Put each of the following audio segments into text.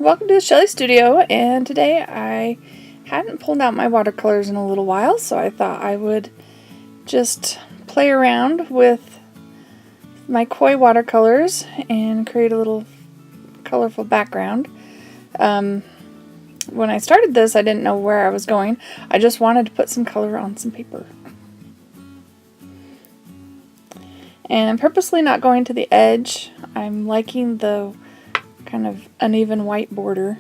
welcome to the Shelley Studio, and today I hadn't pulled out my watercolors in a little while, so I thought I would just play around with my koi watercolors and create a little colorful background. When I started this, I didn't know where I was going. I just wanted to put some color on some paper. And I'm purposely not going to the edge. I'm liking the kind of uneven white border.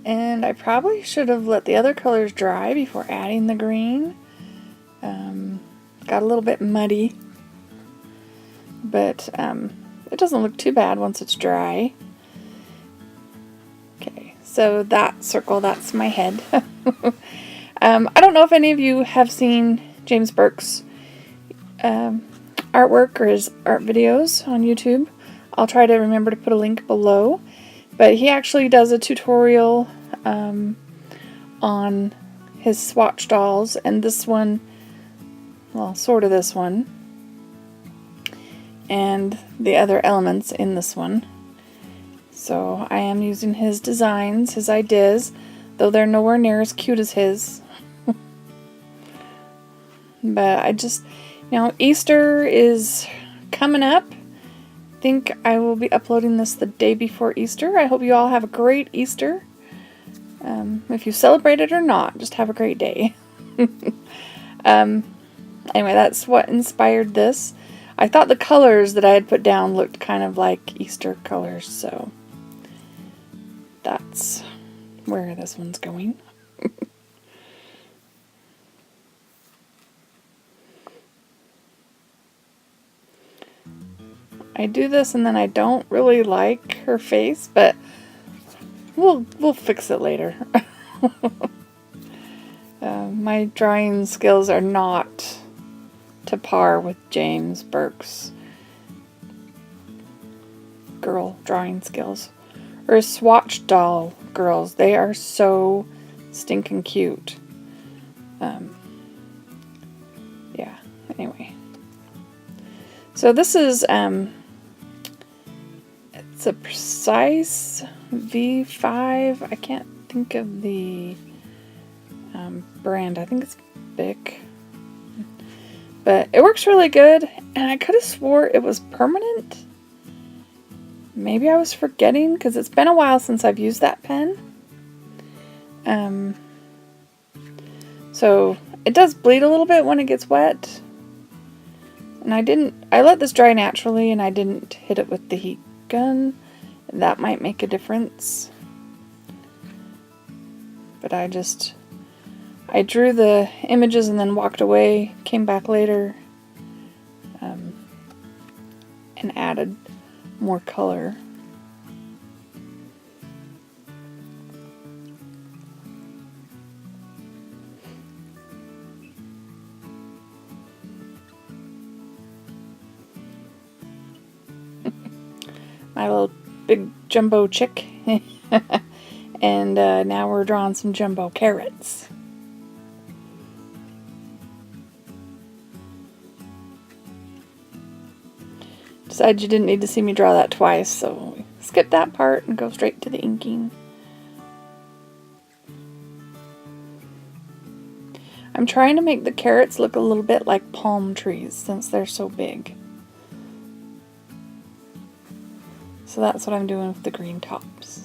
And I probably should have let the other colors dry before adding the green. Got a little bit muddy, but it doesn't look too bad once it's dry. Okay, so that circle, that's my head. I don't know if any of you have seen James Burke's artwork or his art videos on YouTube. I'll try to remember to put a link below. But he actually does a tutorial on his swatch dolls, and this one, well, sort of this one, and the other elements in this one. So I am using his designs, his ideas, though they're nowhere near as cute as his. But I just, Easter is coming up. I think I will be uploading this the day before Easter. I hope you all have a great Easter. If you celebrate it or not, just have a great day. Anyway, that's what inspired this. I thought the colors that I had put down looked kind of like Easter colors, so that's where this one's going. I do this and then I don't really like her face, but we'll fix it later. My drawing skills are not to par with James Burke's girl drawing skills. Or swatch doll girls. They are so stinking cute. Yeah, anyway. So this is, it's a Precise V5. I can't think of the brand. I think it's Bic. But it works really good, and I could have swore it was permanent. Maybe I was forgetting, because it's been a while since I've used that pen. So it does bleed a little bit when it gets wet. And I let this dry naturally, and I didn't hit it with the heat gun. That might make a difference. But I drew the images and then walked away, came back later, and added more color. My little big jumbo chick. And now we're drawing some jumbo carrots. Decided you didn't need to see me draw that twice, so skip that part and go straight to the inking. I'm trying to make the carrots look a little bit like palm trees since they're so big. So that's what I'm doing with the green tops.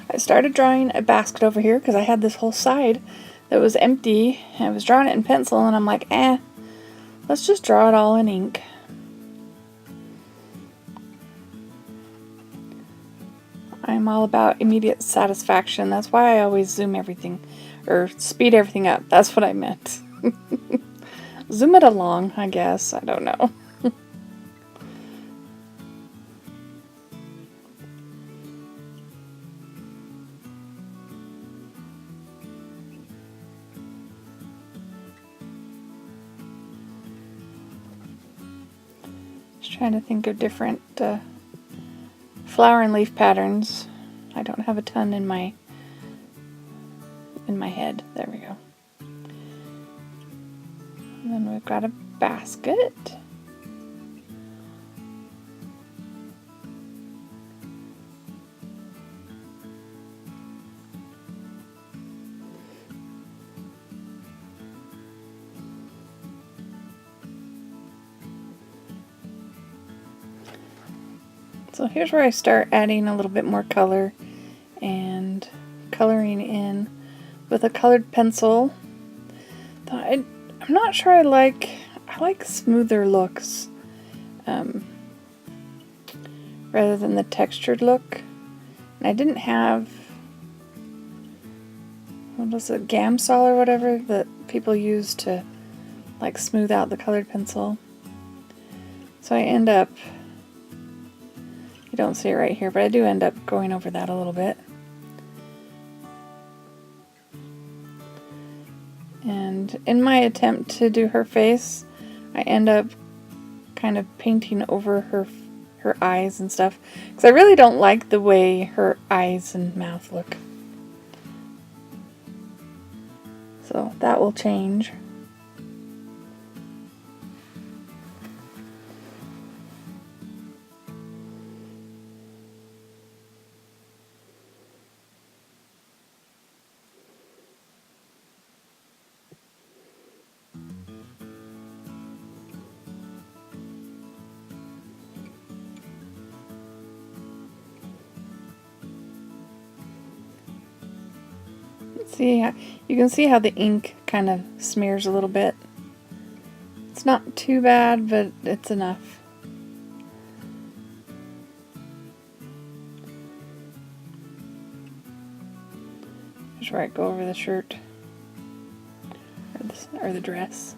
I started drawing a basket over here because I had this whole side that was empty. I was drawing it in pencil and I'm like, let's just draw it all in ink. I'm all about immediate satisfaction. That's why I always zoom everything, or speed everything up. That's what I meant. Zoom it along, I guess. I don't know. Just trying to think of different flower and leaf patterns. I don't have a ton in my head. There we go. And then we've got a basket. So here's where I start adding a little bit more color and coloring in with a colored pencil. I'm not sure I like smoother looks rather than the textured look. And I didn't have, what was it, Gamsol or whatever that people use to like smooth out the colored pencil. So I end up, you don't see it right here, but I do end up going over that a little bit. And in my attempt to do her face, I end up kind of painting over her eyes and stuff, because I really don't like the way her eyes and mouth look. So that will change. See, you can see how the ink kind of smears a little bit. It's not too bad, but it's enough. Here's where I go over the shirt or the dress.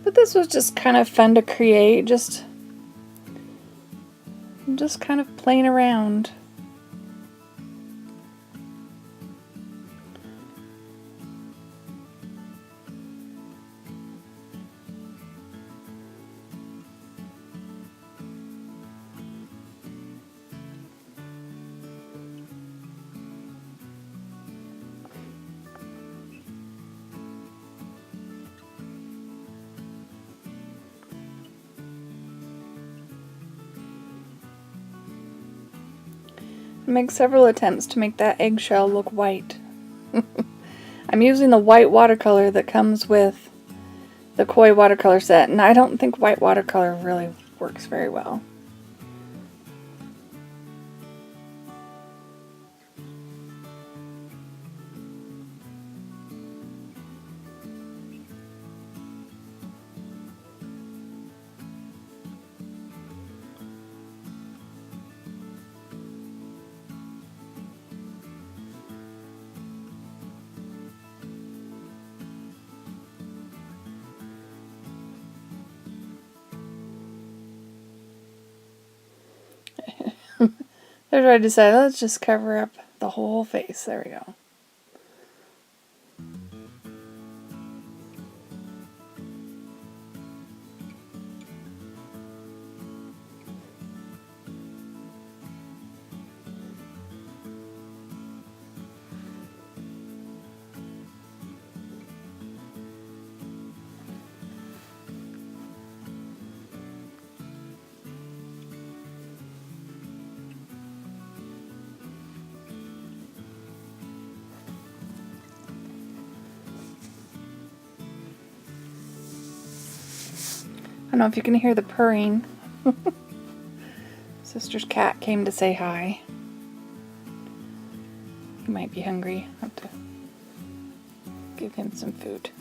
But this was just kind of fun to create, just kind of playing around. I make several attempts to make that eggshell look white. I'm using the white watercolor that comes with the Koi watercolor set, and I don't think white watercolor really works very well. There's where I decided, let's just cover up the whole face. There we go. I don't know if you can hear the purring. Sister's cat came to say hi. He might be hungry. I'll have to give him some food.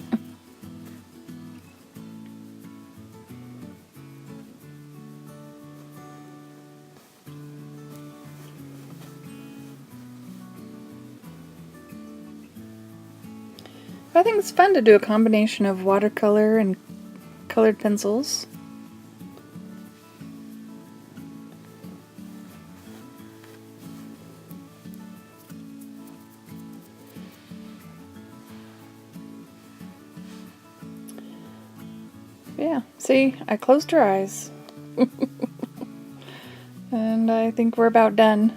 But I think it's fun to do a combination of watercolor and colored pencils. Yeah, see, I closed her eyes. And I think we're about done.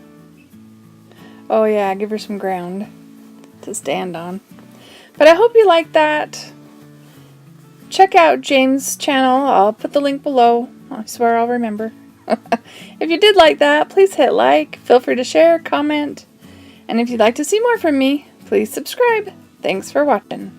Oh yeah, give her some ground to stand on. But I hope you like that. Check out James' channel. I'll put the link below. I swear I'll remember. If you did like that, please hit like. Feel free to share, comment. And if you'd like to see more from me, please subscribe. Thanks for watching.